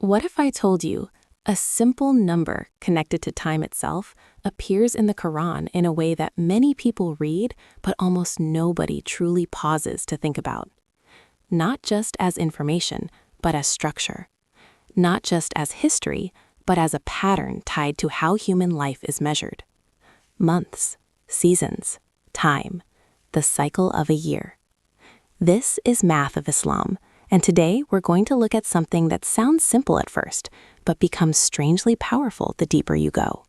What if I told you a simple number connected to time itself appears in the Quran in a way that many people read, but almost nobody truly pauses to think about? Not just as information, but as structure. Not just as history, but as a pattern tied to how human life is measured. Months, seasons, time, the cycle of a year. This is Math of Islam, and today we're going to look at something that sounds simple at first, but becomes strangely powerful the deeper you go.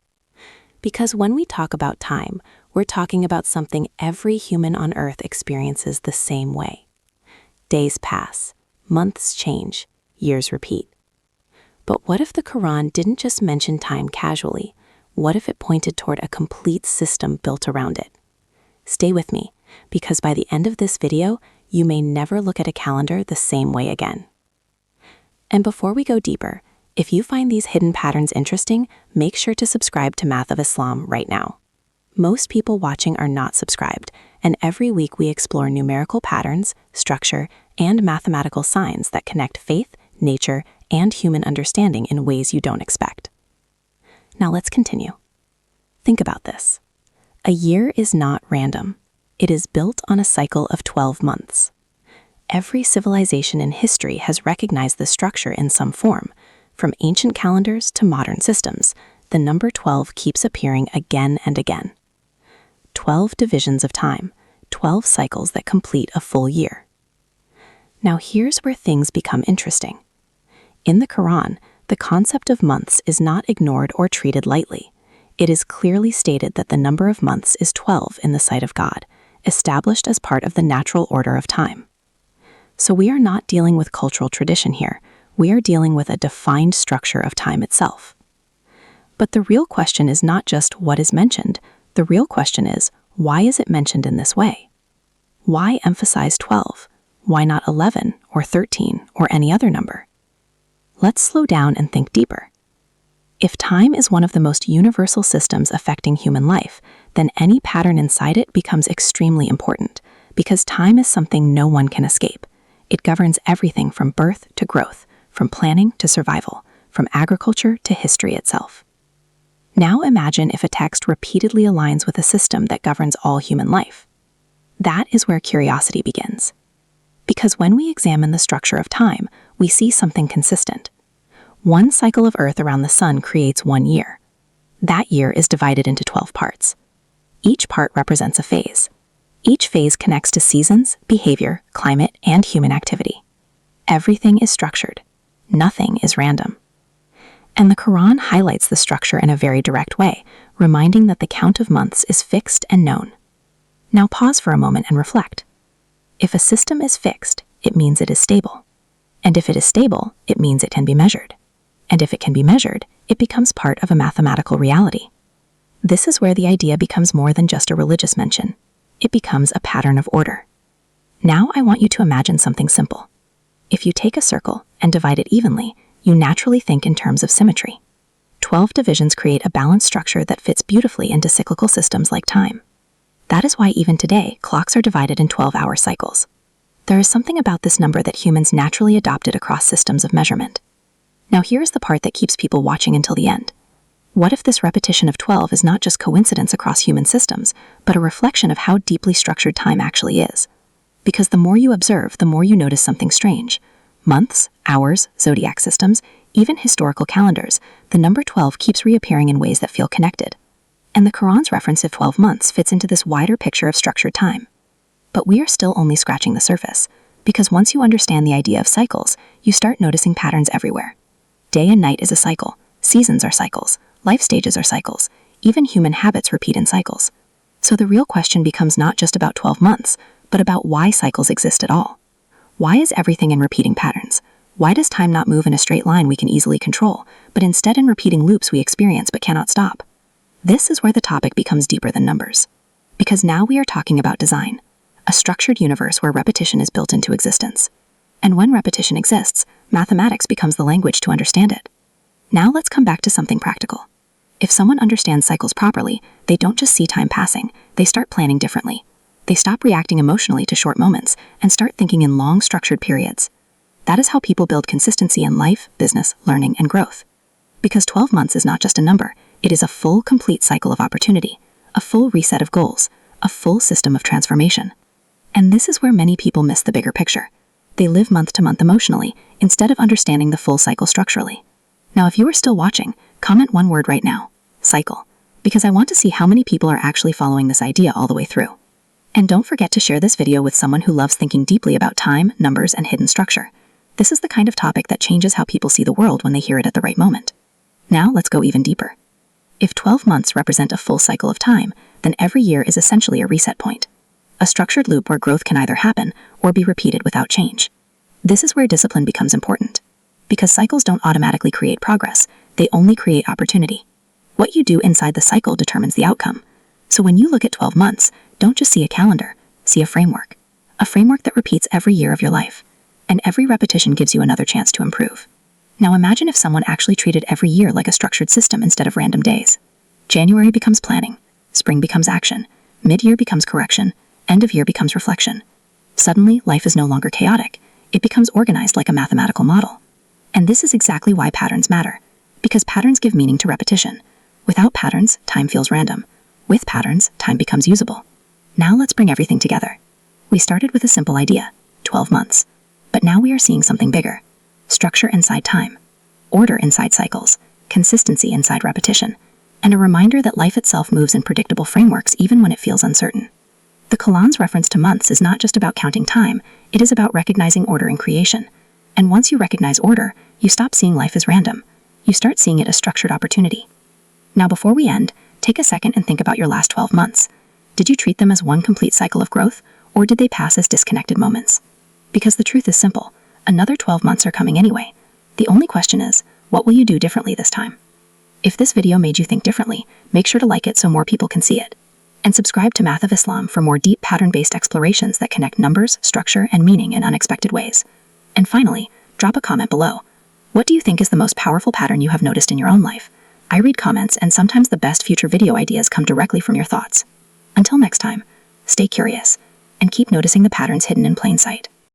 Because when we talk about time, we're talking about something every human on Earth experiences the same way. Days pass, months change, years repeat. But what if the Quran didn't just mention time casually? What if it pointed toward a complete system built around it? Stay with me, because by the end of this video, you may never look at a calendar the same way again. And before we go deeper, if you find these hidden patterns interesting, make sure to subscribe to Math of Islam right now. Most people watching are not subscribed, and every week we explore numerical patterns, structure, and mathematical signs that connect faith, nature, and human understanding in ways you don't expect. Now let's continue. Think about this. A year is not random. It is built on a cycle of 12 months. Every civilization in history has recognized this structure in some form. From ancient calendars to modern systems, the number 12 keeps appearing again and again. 12 divisions of time, 12 cycles that complete a full year. Now here's where things become interesting. In the Quran, the concept of months is not ignored or treated lightly. It is clearly stated that the number of months is 12 in the sight of God, established as part of the natural order of time. So we are not dealing with cultural tradition here. We are dealing with a defined structure of time itself. But the real question is not just what is mentioned. The real question is, why is it mentioned in this way? Why emphasize 12? Why not 11 or 13 or any other number? Let's slow down and think deeper. If time is one of the most universal systems affecting human life, then any pattern inside it becomes extremely important, because time is something no one can escape. It governs everything from birth to growth, from planning to survival, from agriculture to history itself. Now imagine if a text repeatedly aligns with a system that governs all human life. That is where curiosity begins. Because when we examine the structure of time, we see something consistent. One cycle of Earth around the sun creates 1 year. That year is divided into 12 parts. Each part represents a phase. Each phase connects to seasons, behavior, climate, and human activity. Everything is structured. Nothing is random. And the Quran highlights the structure in a very direct way, reminding that the count of months is fixed and known. Now pause for a moment and reflect. If a system is fixed, it means it is stable. And if it is stable, it means it can be measured. And if it can be measured, it becomes part of a mathematical reality. This is where the idea becomes more than just a religious mention. It becomes a pattern of order. Now I want you to imagine something simple. If you take a circle and divide it evenly, you naturally think in terms of symmetry. 12 divisions create a balanced structure that fits beautifully into cyclical systems like time. That is why even today, clocks are divided in 12-hour cycles. There is something about this number that humans naturally adopted across systems of measurement. Now here's the part that keeps people watching until the end. What if this repetition of 12 is not just coincidence across human systems, but a reflection of how deeply structured time actually is? Because the more you observe, the more you notice something strange. Months, hours, zodiac systems, even historical calendars, the number 12 keeps reappearing in ways that feel connected. And the Quran's reference of 12 months fits into this wider picture of structured time. But we are still only scratching the surface, because once you understand the idea of cycles, you start noticing patterns everywhere. Day and night is a cycle, seasons are cycles, life stages are cycles, even human habits repeat in cycles. So the real question becomes not just about 12 months, but about why cycles exist at all. Why is everything in repeating patterns? Why does time not move in a straight line we can easily control, but instead in repeating loops we experience but cannot stop? This is where the topic becomes deeper than numbers. Because now we are talking about design, a structured universe where repetition is built into existence. And when repetition exists, mathematics becomes the language to understand it. Now let's come back to something practical. If someone understands cycles properly, they don't just see time passing, they start planning differently. They stop reacting emotionally to short moments and start thinking in long, structured periods. That is how people build consistency in life, business, learning, and growth. Because 12 months is not just a number, it is a full, complete cycle of opportunity, a full reset of goals, a full system of transformation. And this is where many people miss the bigger picture. They live month to month emotionally, instead of understanding the full cycle structurally. Now, if you are still watching, comment one word right now: cycle, because I want to see how many people are actually following this idea all the way through. And don't forget to share this video with someone who loves thinking deeply about time, numbers, and hidden structure. This is the kind of topic that changes how people see the world when they hear it at the right moment. Now, let's go even deeper. If 12 months represent a full cycle of time, then every year is essentially a reset point. A structured loop where growth can either happen or be repeated without change. This is where discipline becomes important. Because cycles don't automatically create progress, they only create opportunity. What you do inside the cycle determines the outcome. So when you look at 12 months, don't just see a calendar, see a framework. A framework that repeats every year of your life. And every repetition gives you another chance to improve. Now imagine if someone actually treated every year like a structured system instead of random days. January becomes planning, spring becomes action, mid-year becomes correction, end of year becomes reflection. Suddenly, life is no longer chaotic. It becomes organized like a mathematical model. And this is exactly why patterns matter. Because patterns give meaning to repetition. Without patterns, time feels random. With patterns, time becomes usable. Now let's bring everything together. We started with a simple idea, 12 months. But now we are seeing something bigger. Structure inside time. Order inside cycles. Consistency inside repetition. And a reminder that life itself moves in predictable frameworks even when it feels uncertain. The Quran's reference to months is not just about counting time, it is about recognizing order in creation. And once you recognize order, you stop seeing life as random. You start seeing it as structured opportunity. Now before we end, take a second and think about your last 12 months. Did you treat them as one complete cycle of growth, or did they pass as disconnected moments? Because the truth is simple, another 12 months are coming anyway. The only question is, what will you do differently this time? If this video made you think differently, make sure to like it so more people can see it. And subscribe to Math of Islam for more deep pattern-based explorations that connect numbers, structure, and meaning in unexpected ways. And finally, drop a comment below. What do you think is the most powerful pattern you have noticed in your own life? I read comments, and sometimes the best future video ideas come directly from your thoughts. Until next time, stay curious, and keep noticing the patterns hidden in plain sight.